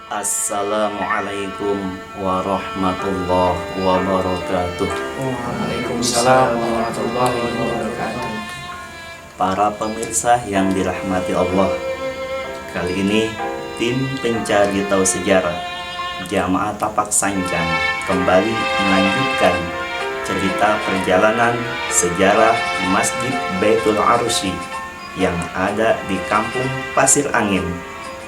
Assalamualaikum warahmatullahi wabarakatuh. Waalaikumsalam warahmatullahi wabarakatuh. Para pemirsa yang dirahmati Allah, kali ini tim pencari tahu sejarah Jamaah Tapak Sanjang kembali melanjutkan cerita perjalanan sejarah Masjid Baitul Arsy yang ada di Kampung Pasir Angin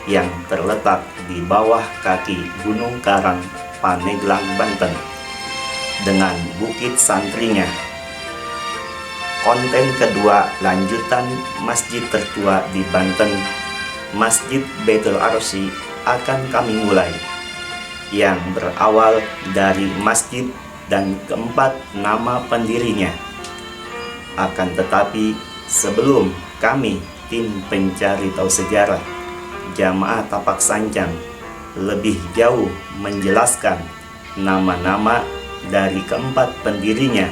yang terletak di bawah kaki Gunung Karang, Pandeglang, Banten, dengan bukit santrinya. Konten kedua lanjutan masjid tertua di Banten, Masjid Baitul Arsy, akan kami mulai, yang berawal dari masjid dan keempat nama pendirinya. Akan tetapi sebelum kami tim pencari tahu sejarah Jamaah Tapak Sanjang lebih jauh menjelaskan nama-nama dari keempat pendirinya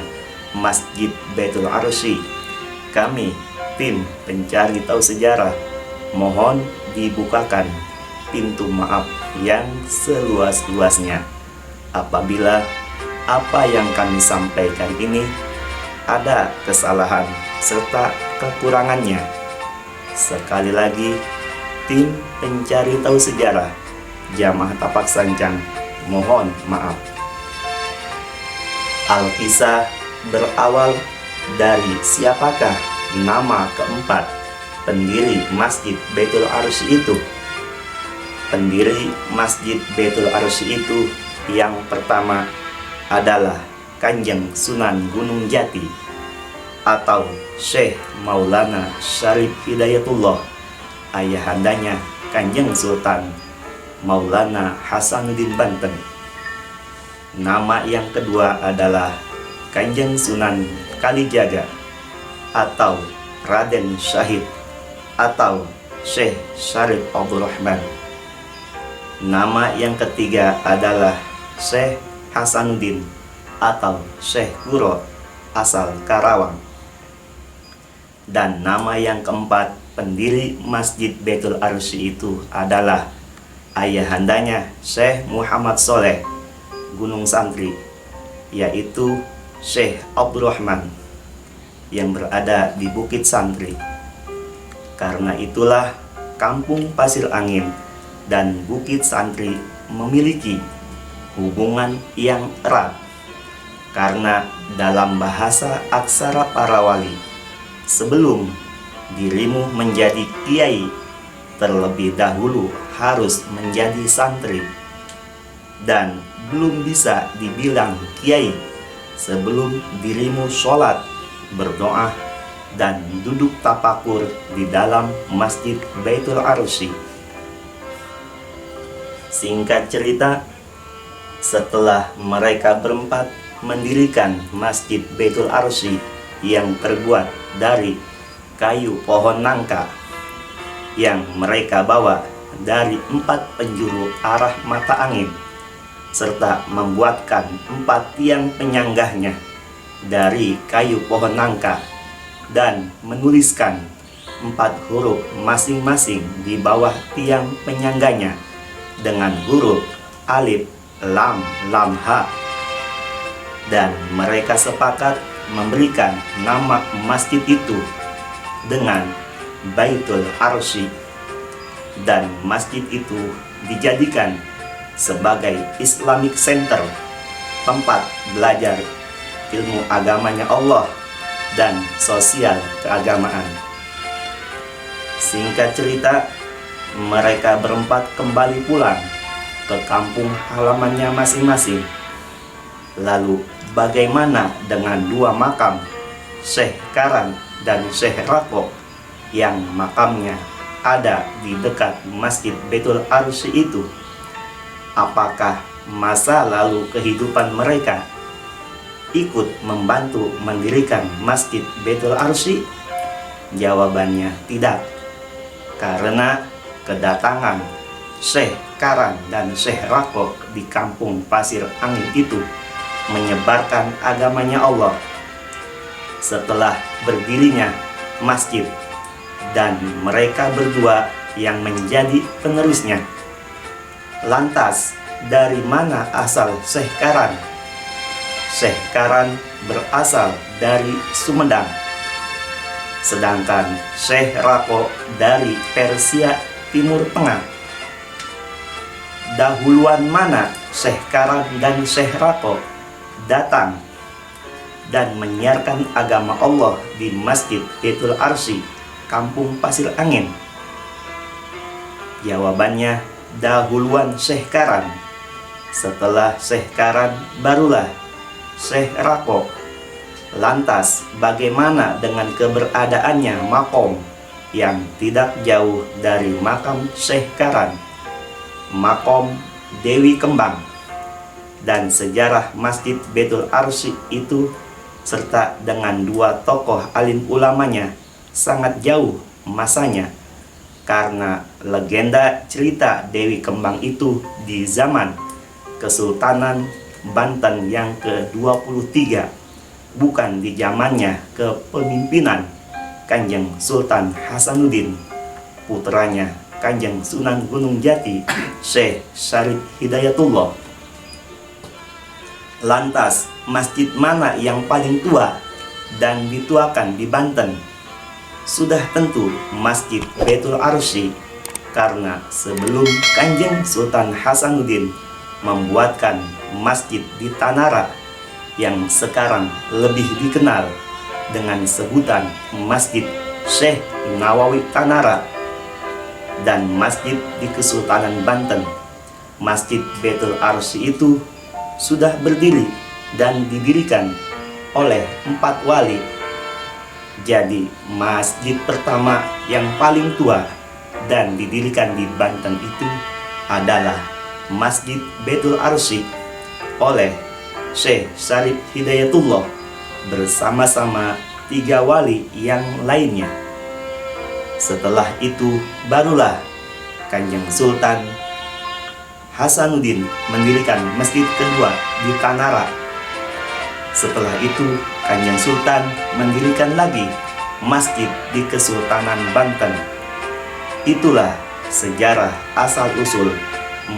Masjid Baitul Arsy, kami tim pencari tahu sejarah mohon dibukakan pintu maaf yang seluas-luasnya apabila apa yang kami sampaikan ini ada kesalahan serta kekurangannya. Sekali lagi, tim pencari tahu sejarah Jamaah Tapak Sanjang mohon maaf. Alkisah berawal dari siapakah nama keempat pendiri Masjid Baitul Arsy itu. Pendiri Masjid Baitul Arsy itu yang pertama adalah Kanjeng Sunan Gunung Jati atau Syekh Maulana Syarif Hidayatullah, ayahandanya Kanjeng Sultan Maulana Hasanuddin Banten. Nama yang kedua adalah Kanjeng Sunan Kalijaga atau Raden Syahid atau Syekh Syarif Abdurrahman. Nama yang ketiga adalah Syekh Hasanuddin atau Syekh Guro asal Karawang. Dan nama yang keempat pendiri Masjid Baitul Arsy itu adalah ayahandanya Syekh Muhammad Soleh Gunung Santri, yaitu Syekh Abdurrahman yang berada di Bukit Santri. Karena itulah Kampung Pasir Angin dan Bukit Santri memiliki hubungan yang erat, karena dalam bahasa aksara para wali, sebelum dirimu menjadi kiai, terlebih dahulu harus menjadi santri, dan belum bisa dibilang kiai sebelum dirimu sholat, berdoa, dan duduk tapakur di dalam Masjid Baitul Arsy. Singkat cerita, setelah mereka berempat mendirikan Masjid Baitul Arsy yang terbuat dari kayu pohon nangka yang mereka bawa dari 4 penjuru arah mata angin, serta membuatkan 4 tiang penyanggahnya dari kayu pohon nangka dan menuliskan 4 huruf masing-masing di bawah tiang penyangganya dengan huruf alif, lam, lam, ha. Dan mereka sepakat memberikan nama masjid itu dengan Baitul Arsy, dan masjid itu dijadikan sebagai Islamic Center, tempat belajar ilmu agamanya Allah dan sosial keagamaan. Singkat cerita, mereka berempat kembali pulang ke kampung halamannya masing-masing. Lalu bagaimana dengan 2 makam, Syekh Karang dan Syekh Rako, yang makamnya ada di dekat Masjid Baitul Arsy itu? Apakah masa lalu kehidupan mereka ikut membantu mendirikan Masjid Baitul Arsy? Jawabannya tidak, karena kedatangan Syekh Karang dan Syekh Rako di Kampung Pasir Angin itu menyebarkan agamanya Allah. Setelah berdirinya masjid dan mereka berdua yang menjadi penerusnya, Lantas, dari mana asal Syekh Karan? Syekh Karan berasal dari Sumedang. Sedangkan Syekh Rako dari Persia Timur Tengah. Dahuluan mana Syekh Karan dan Syekh Rako datang dan menyiarkan agama Allah di Masjid Baitul Arsy, Kampung Pasir Angin? Jawabannya, dahuluan Syekh Karan. Setelah Syekh Karan, barulah Syekh Rako. Lantas, bagaimana dengan keberadaannya makom yang tidak jauh dari makam Syekh Karan, makom Dewi Kembang, dan sejarah Masjid Baitul Arsy itu, serta dengan dua tokoh alim ulamanya, sangat jauh masanya, karena legenda cerita Dewi Kembang itu di zaman Kesultanan Banten yang ke-23, bukan di zamannya kepemimpinan Kanjeng Sultan Hasanuddin, putranya Kanjeng Sunan Gunung Jati, Syekh Syarif Hidayatullah. Lantas, masjid mana yang paling tua dan dituakan di Banten? Sudah tentu Masjid Baitul Arsy, karena sebelum Kanjeng Sultan Hasanuddin membuatkan masjid di Tanara yang sekarang lebih dikenal dengan sebutan Masjid Syekh Nawawi Tanara, dan masjid di Kesultanan Banten, Masjid Baitul Arsy itu sudah berdiri dan didirikan oleh 4 wali. Jadi masjid pertama yang paling tua dan didirikan di Banten itu adalah Masjid Baitul Arsy oleh Syekh Syarif Hidayatullah bersama-sama 3 wali yang lainnya. Setelah itu barulah Kanjeng Sultan Hasanuddin mendirikan masjid kedua di Tanara. Setelah itu Kanjeng Sultan mendirikan lagi masjid di Kesultanan Banten. Itulah sejarah asal-usul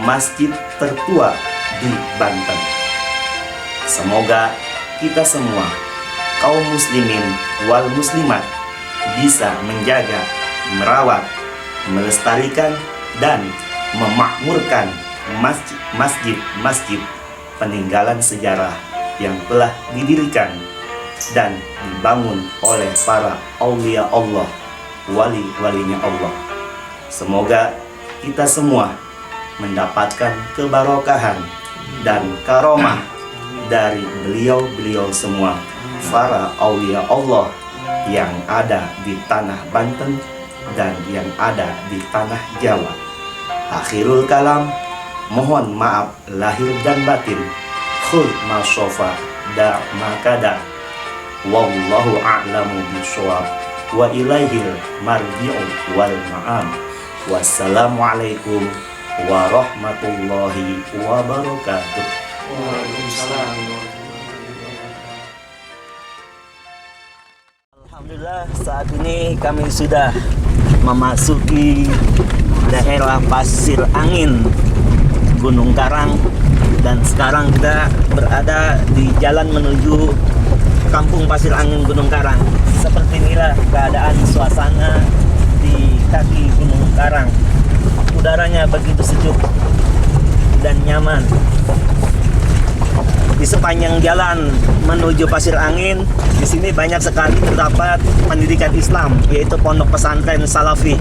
masjid tertua di Banten. Semoga kita semua, kaum muslimin wal muslimat, bisa menjaga, merawat, melestarikan, dan memakmurkan masjid-masjid peninggalan sejarah yang telah didirikan dan dibangun oleh para aulia Allah, wali-walinya Allah. Semoga kita semua mendapatkan kebarokahan dan karomah dari beliau-beliau semua, para aulia Allah yang ada di tanah Banten dan yang ada di tanah Jawa. Akhirul kalam, mohon maaf lahir dan batin. Khul ma syofa da makada. Wallahu a'lamu bishawab. Wa ilaihil marji'u wal ma'am. Wassalamualaikum warahmatullahi wabarakatuh. Waalaikumsalam. Alhamdulillah, saat ini kami sudah memasuki daerah Pasir Angin, Gunung Karang, dan sekarang kita berada di jalan menuju Kampung Pasir Angin Gunung Karang. Seperti inilah keadaan suasana di kaki Gunung Karang. Udaranya begitu sejuk dan nyaman. Di sepanjang jalan menuju Pasir Angin, di sini banyak sekali terdapat pendidikan Islam, yaitu pondok pesantren Salafi.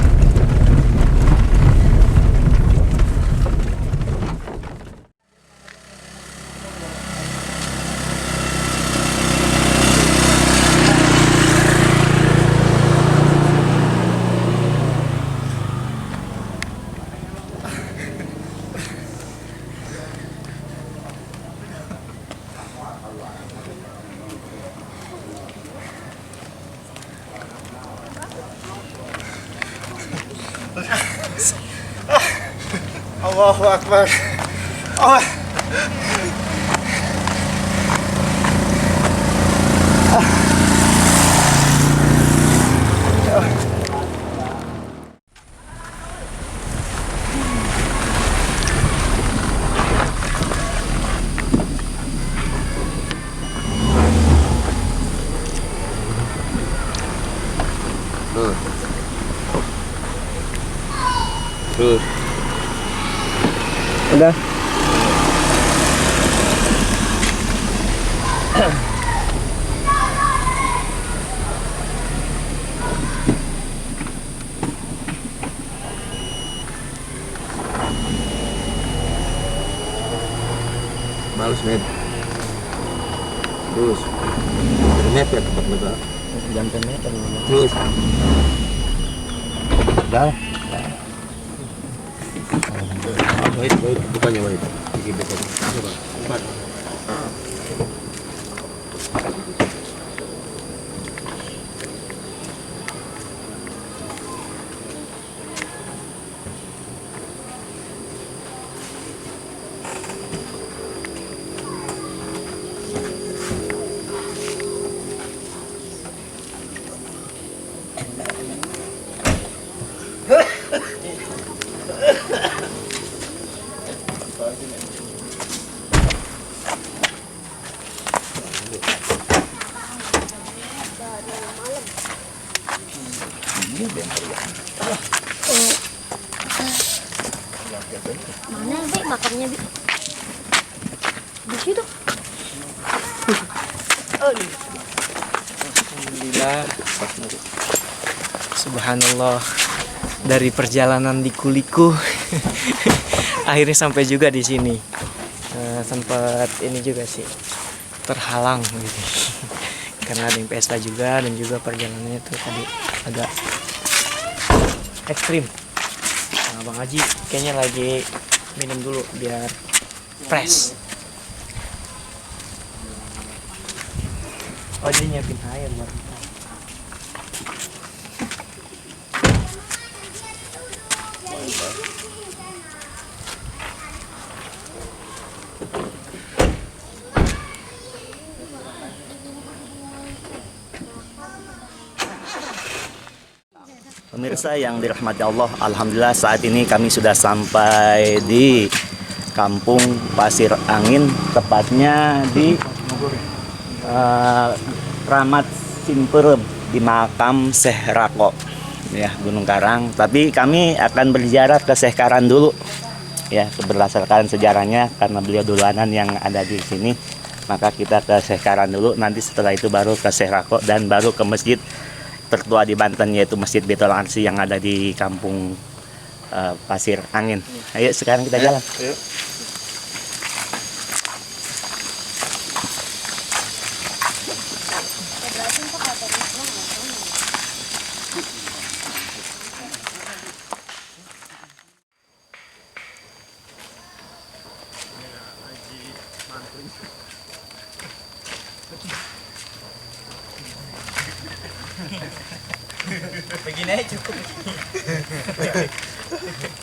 Allahu Akbar. Oh. Sudah. Males med. Terus. Internet ya tempat mereka. Jam meter. Terus. Dah. Wait, bukannya wait. Gigi besar. Coba. Cepat. Mana Bi makamnya Bi? Di situ. Alhamdulillah. Subhanallah. Dari perjalanan di Kuliku akhirnya sampai juga di sini. Sempat ini juga sih terhalang gitu. Karena ada yang pesta juga dan juga perjalanannya tuh tadi agak ekstrim. Nah, Bang Haji kayaknya lagi minum dulu biar fresh. Oh dia nyiapin air buat kita. Pemirsa yang dirahmati Allah, alhamdulillah saat ini kami sudah sampai di Kampung Pasir Angin, tepatnya di Kramat Simperem di makam Syekh Rako, ya Gunung Karang. Tapi kami akan berziarah ke Syekh Karan dulu, ya berdasarkan sejarahnya karena beliau duluanan yang ada di sini. Maka kita ke Syekh Karan dulu, nanti setelah itu baru ke Syekh Rako dan baru ke masjid tertua di Banten yaitu Masjid Baitul Arsi yang ada di Kampung Pasir Angin. Ayo sekarang kita jalan. Ayo. Begini aja cukup.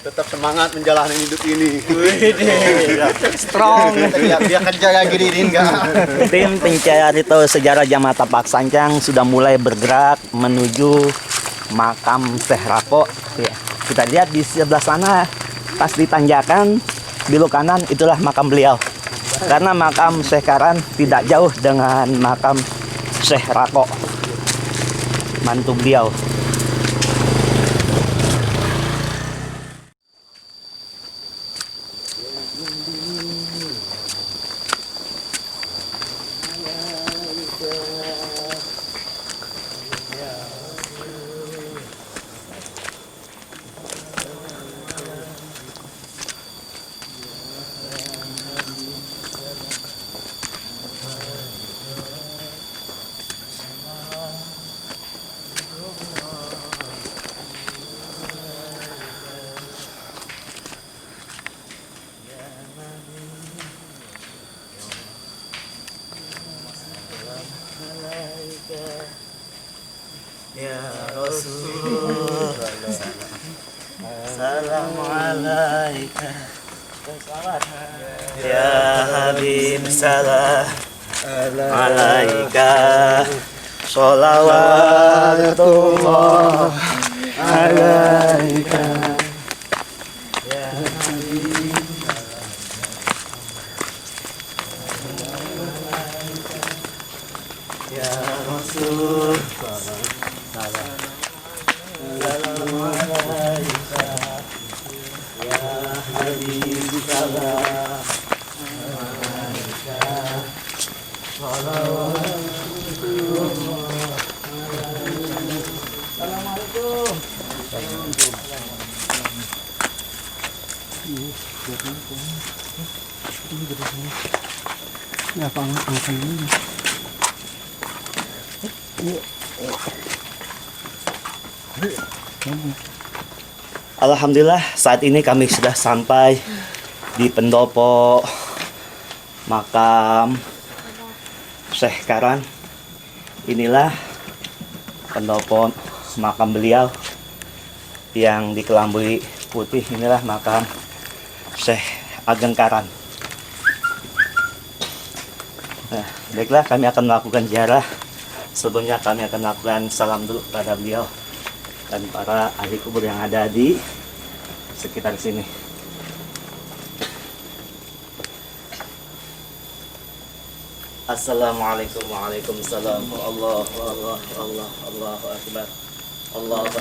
Tetap semangat menjalani hidup ini. Strong. Dia kerja kayak gini ini enggak. Tim pencari tahu sejarah Jamaah Tapak Sancang sudah mulai bergerak menuju makam Syekh Rako. Ya, kita lihat di sebelah sana pas di tanjakan belok kanan itulah makam beliau. Karena makam Syekh Karan tidak jauh dengan makam Syekh Rako, mantu beliau. Ya Rasul, Assalamualaikum. Ya Habib, salam alaika. Sholawatullah alaika. Ya Habib, ya Rasul, Ya Habib salam Alhamdulillah saat ini kami sudah sampai di pendopo makam Syekh Karan. Inilah pendopo makam beliau yang dikelambui putih. Inilah makam Syekh Ageng Karan. Nah, baiklah kami akan melakukan ziarah. Sebelumnya kami akan melakukan salam dulu pada beliau dan para ahli kubur yang ada di sekitar sini. Assalamualaikum waalaikumsalam. Allahu akbar. Allahu akbar. Allahu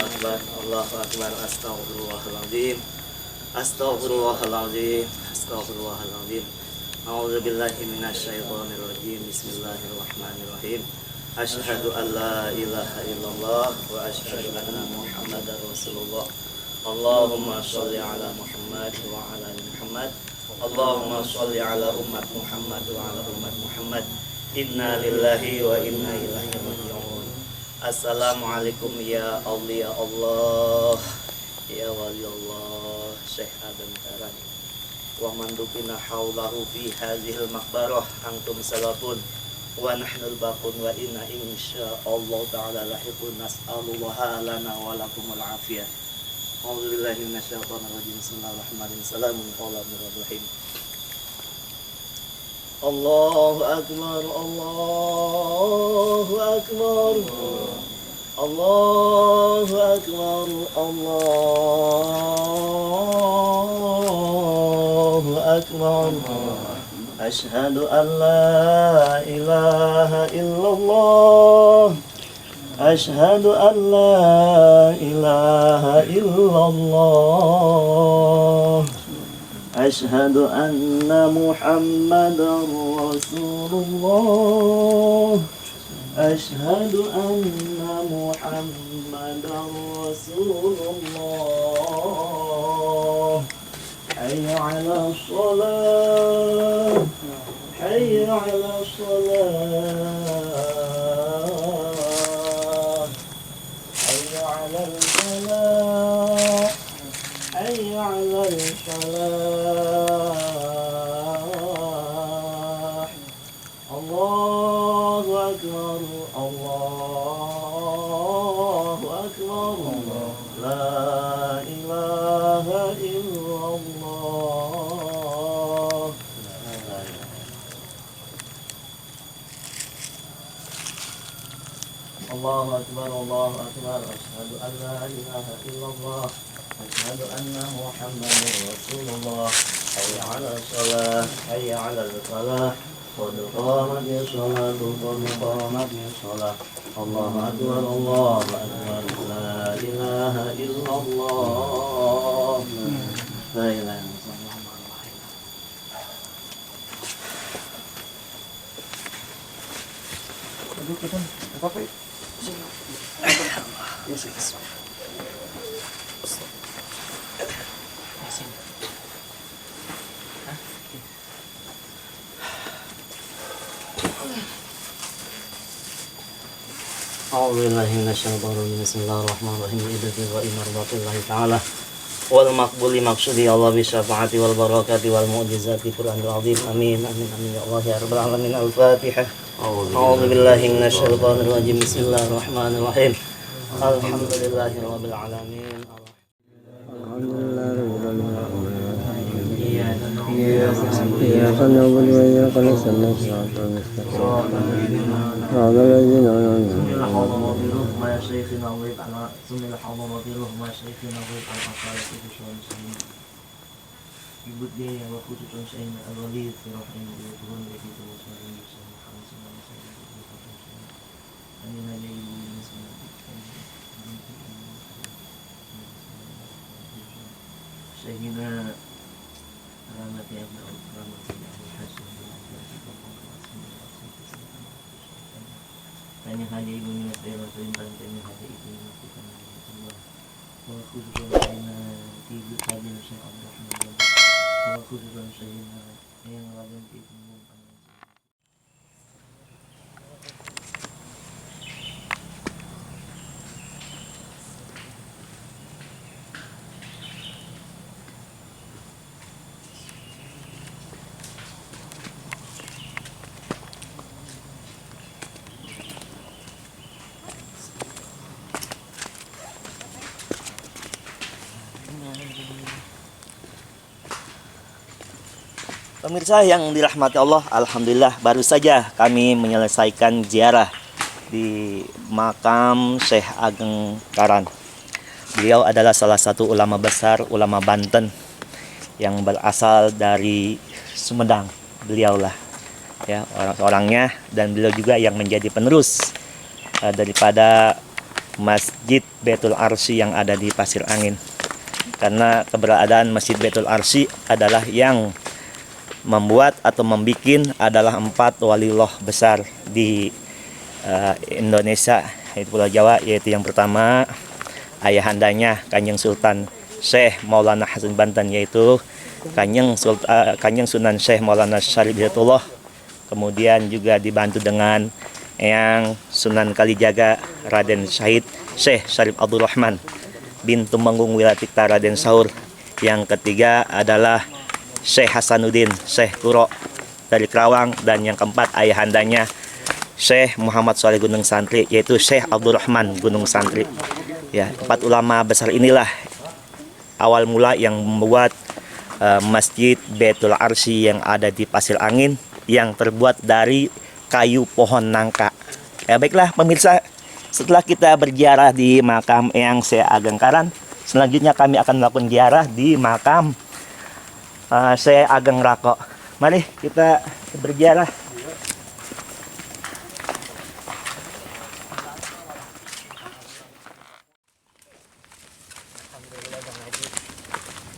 akbar. Astaghfirullahaladzim. Astaghfirullahaladzim. Astaghfirullahaladzim. A'udzubillahi minasyaitonirrajim. Bismillahirrahmanirrahim. Asyhadu an la ilaha illallah wa asyhadu anna Muhammadar Rasulullah. Allahumma sholli ala Muhammad wa ala ali Muhammad. Allahumma sholli ala ummat Muhammad wa ala ummat Muhammad. Inna lillahi wa inna ilaihi raji'un. Assalamualaikum ya awliya Allah, ya wali Allah, Syekh Ageng Karan. Wa man dukina haulahu fi hadhil maqbarah antum salafun wa nahnul baqun wa inna insyaallah ta'ala lahiqun nas'alullaha lana wa lakumul afiyah. A'udzubillahi minasyaitonir rajim. Bismillahirrahmanirrahim. Salamun qawlan mir rahim. Allahu akbar. Allahu akbar. Allahu akbar. Allahu akbar. Asyhadu an la ilaha illallah. Asyhadu an la ilaha illallah. Asyhadu anna Muhammadar Rasulullah. Asyhadu anna Muhammadar Rasulullah. Hayya 'ala shalah. Hayya 'ala shalah. Hayya 'ala al-falah. Hayya 'ala al-falah. Allahu akbar. Allahu akbar. La ilaha illallah. Allahu akbar. Allahu akbar. Asyhadu an la ilaha illallah. Asyhadu anna Muhammadar Rasulullah. Hayya 'ala shalah. Hayya 'ala al-falah. Qad qamatis sholatu. Qad qamatis sholah. Allahu akbar. Allahu akbar. La ilaha illallah. La ilaha illallah. Aduh, kita apa ya? A'udzubillahi minasyaitonir rajim. Bismillahirrahmanirrahim. Idati wa imardatillahi ta'ala wal maqbuli maqsudi Allah bi syafaati wal barakati wal mu'jizati Qur'anul azim. Amin amin amin ya Allah ya rabbal alamin. Al-Fatihah. A'udzubillahi minasyaitonir rajim. Bismillahirrahmanirrahim. Alhamdulillahi rabbil alamin. إياك نعبد وإياك نستعين صراط المستقيم صراط الذين أنعمت سيدنا رحمة يا ابن Tanya hadi ibu ni saya rasulin tanya hadi ibu ni kita Allah. Wa khususan saya tiga kali saya Allah SWT. Wa khususan saya yang lain itu Pemirsa yang dirahmati Allah, alhamdulillah baru saja kami menyelesaikan ziarah di makam Syekh Ageng Karan. Beliau adalah salah satu ulama besar, ulama Banten yang berasal dari Sumedang. Beliaulah ya orang-orangnya, dan beliau juga yang menjadi penerus daripada Masjid Baitul Arsy yang ada di Pasir Angin. Karena keberadaan Masjid Baitul Arsy adalah yang membuat atau membikin adalah 4 waliullah besar di Indonesia, yaitu Pulau Jawa, yaitu yang pertama ayahandanya Kanjeng Sultan Syekh Maulana Hasan Banten, yaitu Kanjeng Sunan Syekh Maulana Syarif Hidayatullah. Kemudian juga dibantu dengan Eyang Sunan Kalijaga Raden Syahid Syekh Syarif Abdul Rahman bin Tumenggung Wilatikta Raden Saur. Yang ketiga adalah Syekh Hasanuddin Syekh Kuro dari Kerawang, dan yang keempat ayahandanya Syekh Muhammad Shalih Gunung Santri, yaitu Syekh Abdul Rahman Gunung Santri. Ya, 4 ulama besar inilah awal mula yang membuat Masjid Baitul Arsy yang ada di Pasir Angin yang terbuat dari kayu pohon nangka. Ya baiklah pemirsa, setelah kita berziarah di makam Eyang Syekh Ageng Karan, selanjutnya kami akan melakukan ziarah di makam Syekh Ageng Rako. Mari kita berziarah.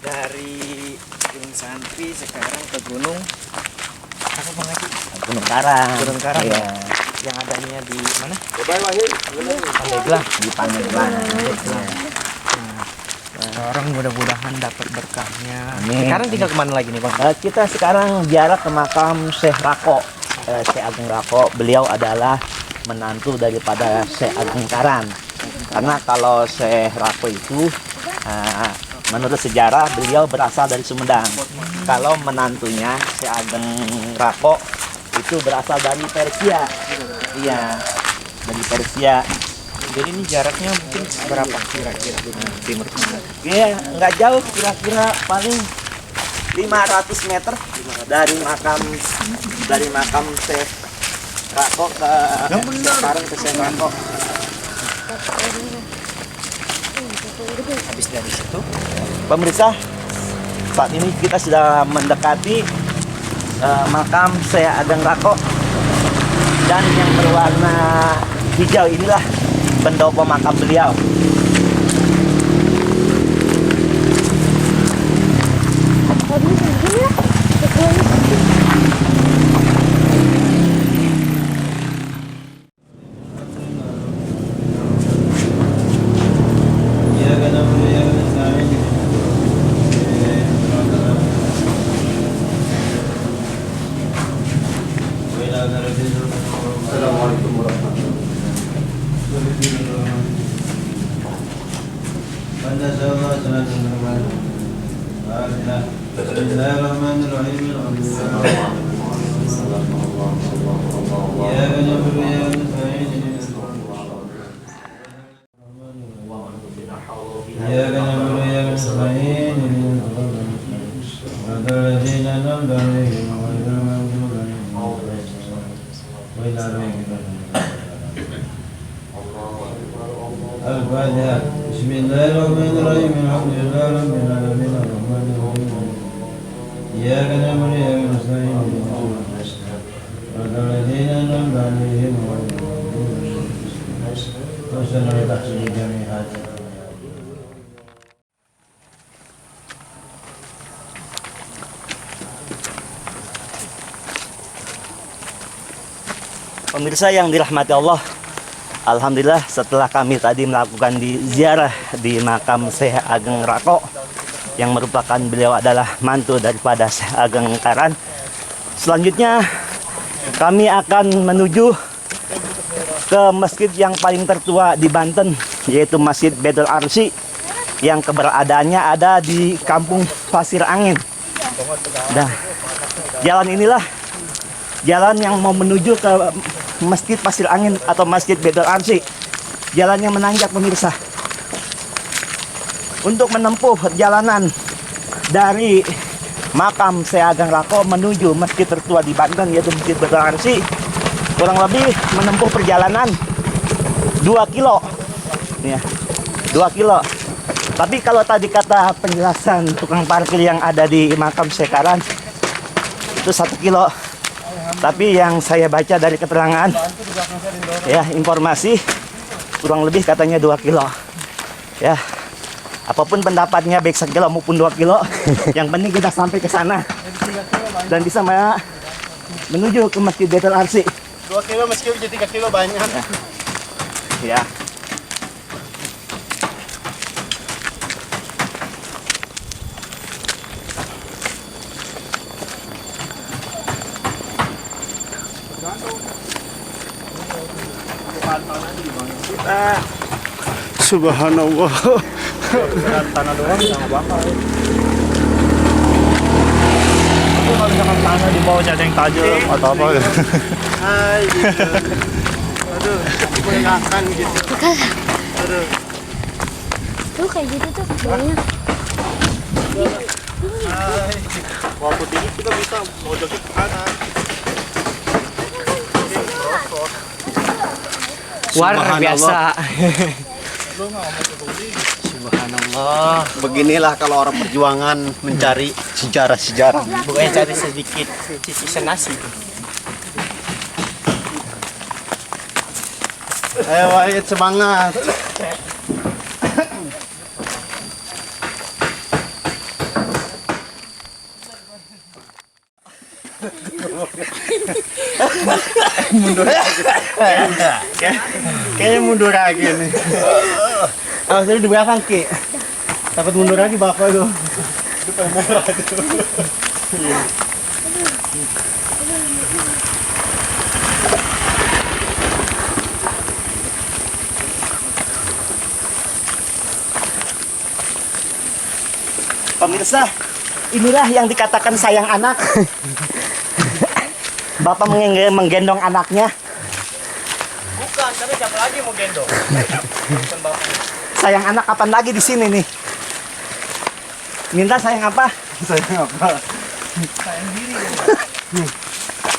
Dari Gunung Santri sekarang ke gunung apa Bang Haji? Gunung Karang. Gunung Karang Iya. Yang adanya di mana? Pandeglang. Di Pandeglang. Orang mudah-mudahan dapat berkahnya. Amin. Sekarang tinggal kemana lagi nih Bang? Kita sekarang ziarah ke makam Syekh Rako, Syekh Ageng Rako. Beliau adalah menantu daripada Syekh Ageng Karan. Karena kalau Syekh Rako itu menurut sejarah beliau berasal dari Sumedang. Kalau menantunya Syekh Ageng Rako itu berasal dari Persia. Iya, dari Persia. Jadi ini jaraknya mungkin berapa kira-kira timur tengah? Ya, nggak jauh, kira-kira paling 500 meter dari makam Syekh Rako ke sekarang ke Syekh Rako. Habis dari situ Pemirsa, saat ini kita sudah mendekati makam Syekh Ageng Rako, dan yang berwarna hijau inilah pendopo makam beliau. Assalamualaikum warahmatullahi الفاتحة بسم الله الرحمن الرحيم الحمد لله رب العالمين الرحمن الرحيم إياك نعبد وإياك نستعين صراط الذين أنعمت عليهم غير المغضوب عليهم وسلم تحصيل جميع حاجات Pemirsa yang dirahmati Allah, alhamdulillah setelah kami tadi melakukan ziarah di makam Syekh Ageng Rako yang merupakan beliau adalah mantu daripada Syekh Ageng Karan. Selanjutnya kami akan menuju ke masjid yang paling tertua di Banten, yaitu Masjid Baitul Arsi yang keberadaannya ada di Kampung Pasir Angin. Nah, jalan inilah jalan yang mau menuju ke Masjid Pasir Angin atau Masjid Baitul Arsi. Jalan yang menanjak pemirsa. Untuk menempuh perjalanan dari makam Syekh Ageng Rako menuju masjid tertua di Banten yaitu Masjid Baitul Arsi, kurang lebih menempuh perjalanan 2 kilo. Ya, 2 kilo. Tapi kalau tadi kata penjelasan tukang parkir yang ada di makam Syekh Karan itu 1 kilo. Tapi yang saya baca dari keterangan, ya informasi kurang lebih katanya 2 kilo. Ya, apapun pendapatnya baik 1 kilo maupun 2 kilo, yang penting kita sampai ke sana dan bisa menuju ke Masjid Baitul Arsi. 2 kilo meskipun jadi 3 kilo banyak. Ya. Subhanallah. Tanah doang nggak bakal. Itu kalau misalkan tanah di bawah ada yang tajam atau apa gitu. Hai gitu. Aduh, menyenangkan gitu. Aduh. Tuh kayak gitu tuh bawahnya. Hai. Waktu tinggi kita bisa mojokin ke kanan. Luar biasa. Subhanallah. Beginilah kalau orang perjuangan mencari sejarah-sejarah. Bukannya cari sedikit cicisan nasi. Ayo Wahid, semangat. Mundur lagi. Kayaknya mundur lagi nih. Awas tadi di belakang Ki. Takut mundur lagi bapak itu. Depan merah itu. Pemirsa, inilah yang dikatakan sayang anak. Bapak menggendong anaknya. Bukan, tapi siapa lagi mau gendong? Sayang anak kapan lagi di sini nih? Minta sayang apa? Sayang apa?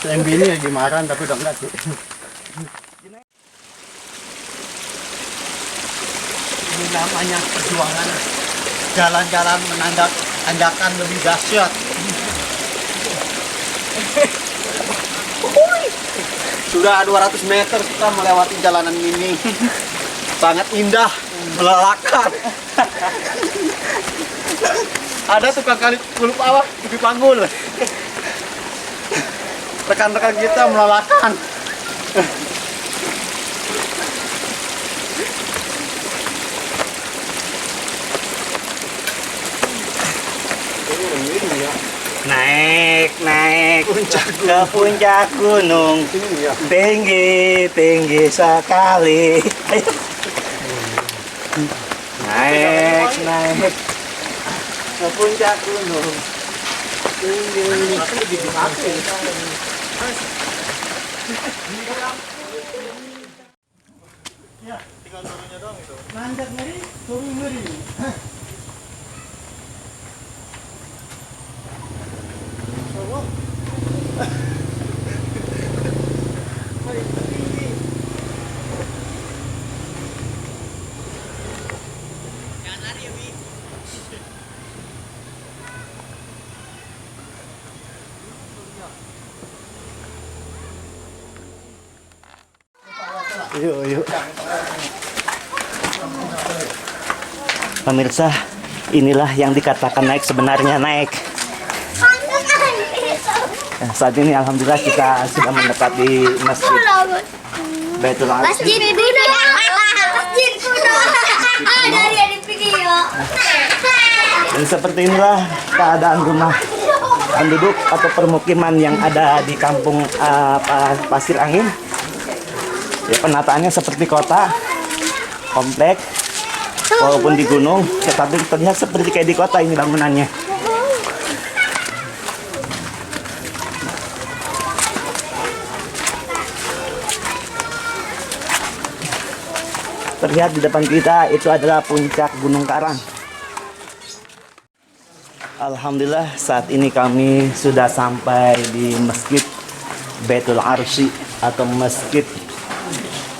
Sayang bini ya dimarahin tapi udah enggak sih. Ini namanya perjuangan. Jalan-jalan menanjak tanjakan lebih dahsyat. Sudah 200 meter kita melewati jalanan ini. Sangat indah, melelahkan. Ada tukang kali kuluk awak di panggul. Rekan-rekan kita melelahkan. Naik ke puncak gunung, tinggi sekali. Ayo. Naik ke puncak gunung, tinggi. Nanjak ngeri, turun ngeri. Yuk. Pemirsa, inilah yang dikatakan naik sebenarnya naik. Ya, saat ini alhamdulillah kita sudah mendekati Masjid Baitul Arqam. Masjid kuno. Masjid kuno. Dari yang di video. Dan seperti inilah keadaan rumah penduduk atau permukiman yang ada di kampung Pasir Angin. Ya, penataannya seperti kota, komplek, walaupun di gunung, tetapi terlihat seperti kayak di kota ini bangunannya. Terlihat di depan kita itu adalah puncak Gunung Karang. Alhamdulillah saat ini kami sudah sampai di Masjid Baitul Arqam atau Masjid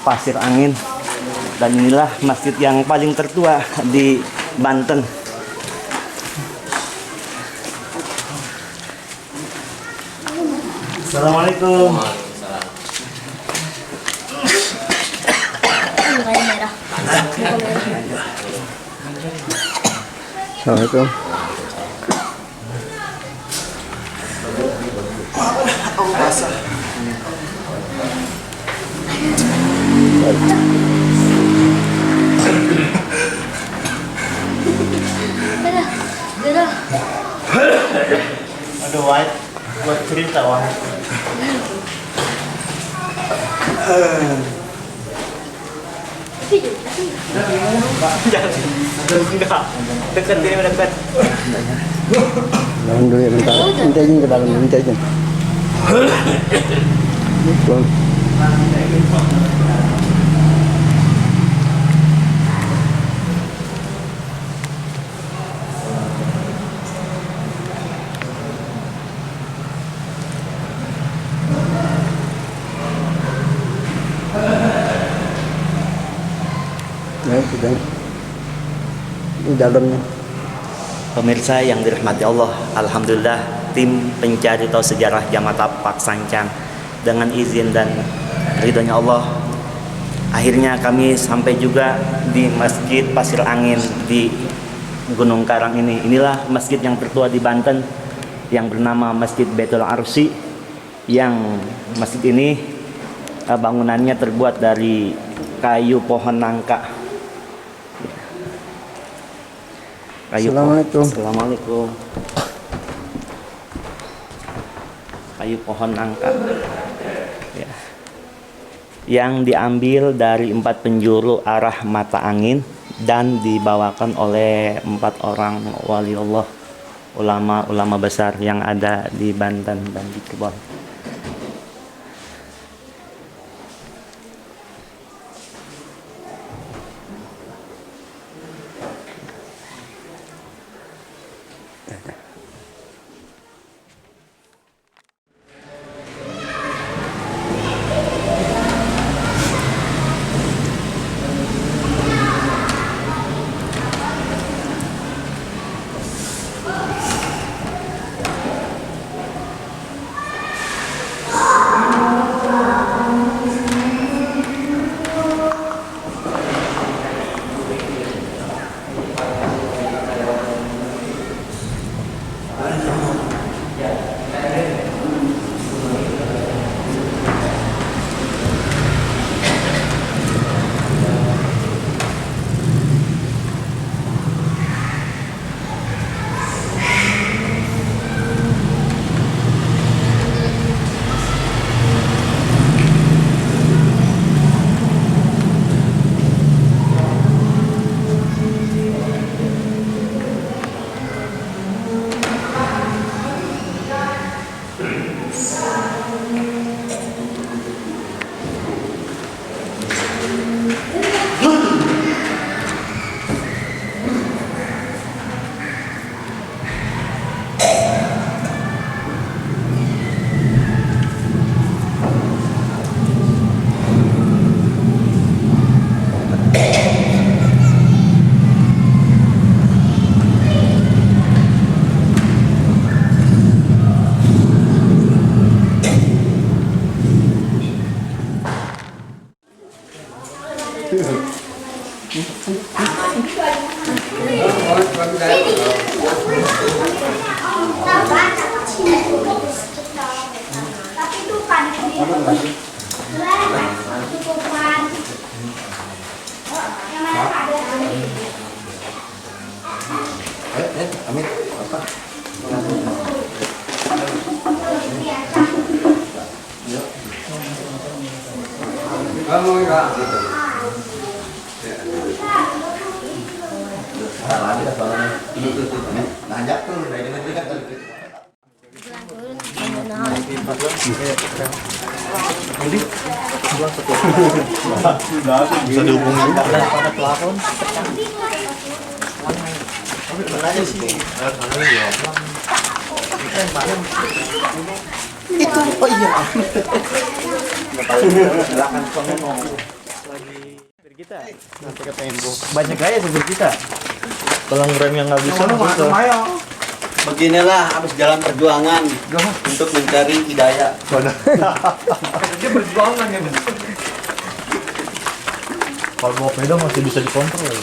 Pasir Angin. Dan inilah masjid yang paling tertua di Banten. Assalamualaikum. Assalamualaikum. Aduh, White, buat cerita, White. Enggak. Dekat ini mendekat. Jangan dulu ya bentar. Minta izin ke dalam, minta izin. Pulang. Ya, sudah. Di dalamnya. Pemirsa yang dirahmati Allah, alhamdulillah tim pencari tahu sejarah Jamatapak Sancang dengan izin dan ridhonya Allah, akhirnya kami sampai juga di Masjid Pasir Angin di Gunung Karang ini. Inilah masjid yang tertua di Banten yang bernama Masjid Baitul Arqam, yang masjid ini bangunannya terbuat dari kayu pohon nangka. Assalamualaikum. Assalamualaikum. Kayu pohon nangka ya, yang diambil dari 4 penjuru arah mata angin dan dibawakan oleh 4 orang wali Allah, ulama besar yang ada di Banten dan di Cirebon. Amit. Apa? Kamu enggak gitu. Lagi dah soalnya. Itu nanjak tuh dari dekat kali. Bisa dihubungin Pada pelafon. itu. Oh iya. Silakan ngomong. Kita Nanti ke tembok. Banyak gaya supir kita. Kalau ngerem yang nggak bisa, bisa. Beginilah habis jalan perjuangan untuk mencari hidayah. Dia perjuangan ya, bener. Kalau bawa sepeda masih bisa dikontrol.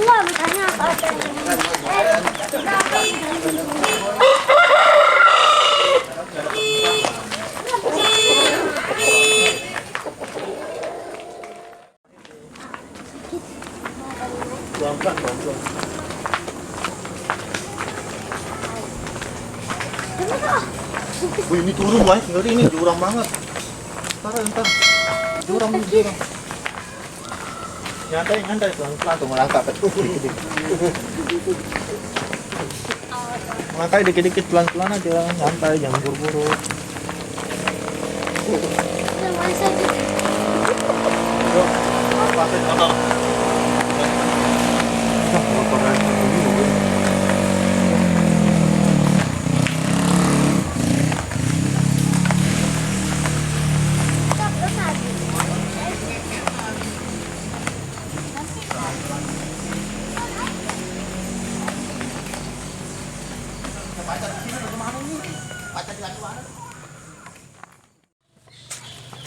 Enggak, bertanya apa? Wih, ini turun, Wai. Ngeri ini jurang banget. Entar. Jurang. Nyantai pelan-pelan tuh melangkah betul. Melangkah dikit-dikit pelan-pelan aja, nyantai jangan buru-buru.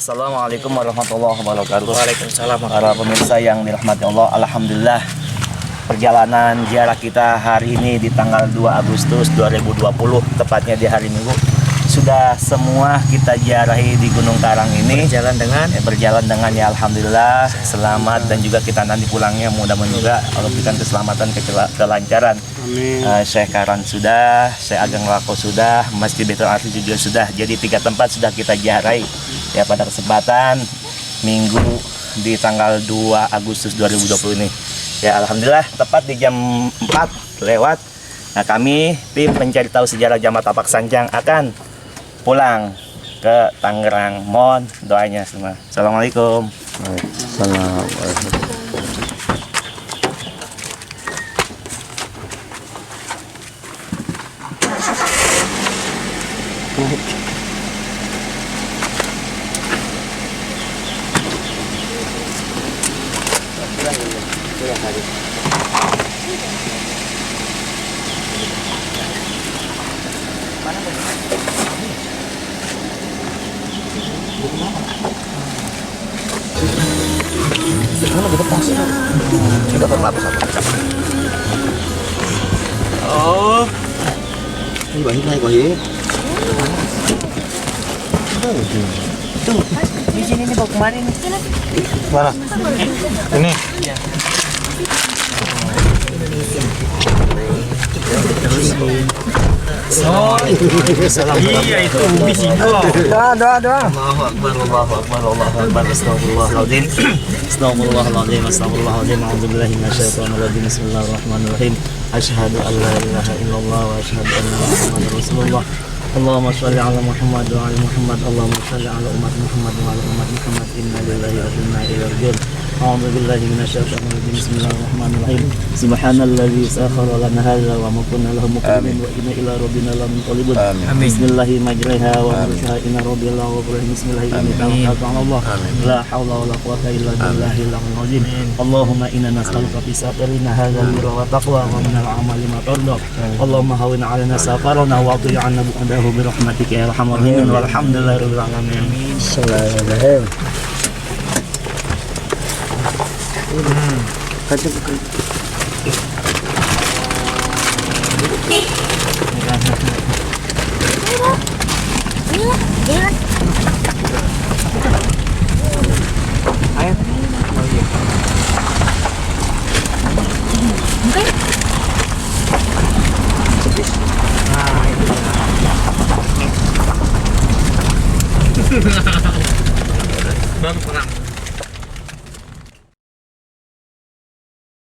Assalamualaikum warahmatullahi wabarakatuh. Waalaikumsalam. Para pemirsa yang dirahmati Allah, alhamdulillah perjalanan ziarah kita hari ini di tanggal 2 Agustus 2020, tepatnya di hari Minggu, sudah semua kita ziarahi di Gunung Karang ini. Berjalan dengan ya alhamdulillah selamat, dan juga kita nanti pulangnya mudah-mudahan juga Allah berikan keselamatan, kelancaran. Syekh Karan sudah, Syekh Ageng Lako sudah, Masjid Baitul Arti juga sudah. Jadi 3 tempat sudah kita ziarahi ya pada kesempatan Minggu di tanggal 2 Agustus 2020 ini. Ya alhamdulillah tepat di jam 4 lewat. Nah, kami tim pencari tahu sejarah Jamal Tapak Sanjang akan pulang ke Tangerang. Mohon doanya semua. Assalamualaikum. Assalamualaikum. Oh, Ini baik. di sini nih bawa kemarin. Mana? Ini. Oh, iya itu misi. Doa. Allahu Akbar, Allahu Akbar, Allahu Akbar. Astagfirullahaladzim. Astagfirullahaladzim, astagfirullahaladzim. A'udzubillahi minasyaitonir rajim. Bismillahirrahmanirrahim. Asyhadu an la ilaha illallah wa asyhadu anna Muhammadar Rasulullah. Allahumma shalli ala Muhammad wa ala Muhammad. Allahumma shalli ala umat Muhammad wa ala umat Muhammad. Inna lillahi wa inna ilaihi raji'un. أعوذ بالله من الشيطان الرجيم بسم الله الرحمن الرحيم سبحان الذي سخر لنا هذا وما كنا له مقرنين وإنا إلى ربنا لمنقلبون بسم الله مجريها ومرساها إن ربي الله غفور رحيم بسم الله إني توكلت على الله لا حول ولا قوة إلا بالله العلي العظيم اللهم إنا نسألك في سفرنا هذا البر والتقوى ومن العمل ما ترضى اللهم هون علينا سفرنا واطي عنا بعده برحمتك يا أرحم الراحمين والحمد لله رب العالمين. Kacau.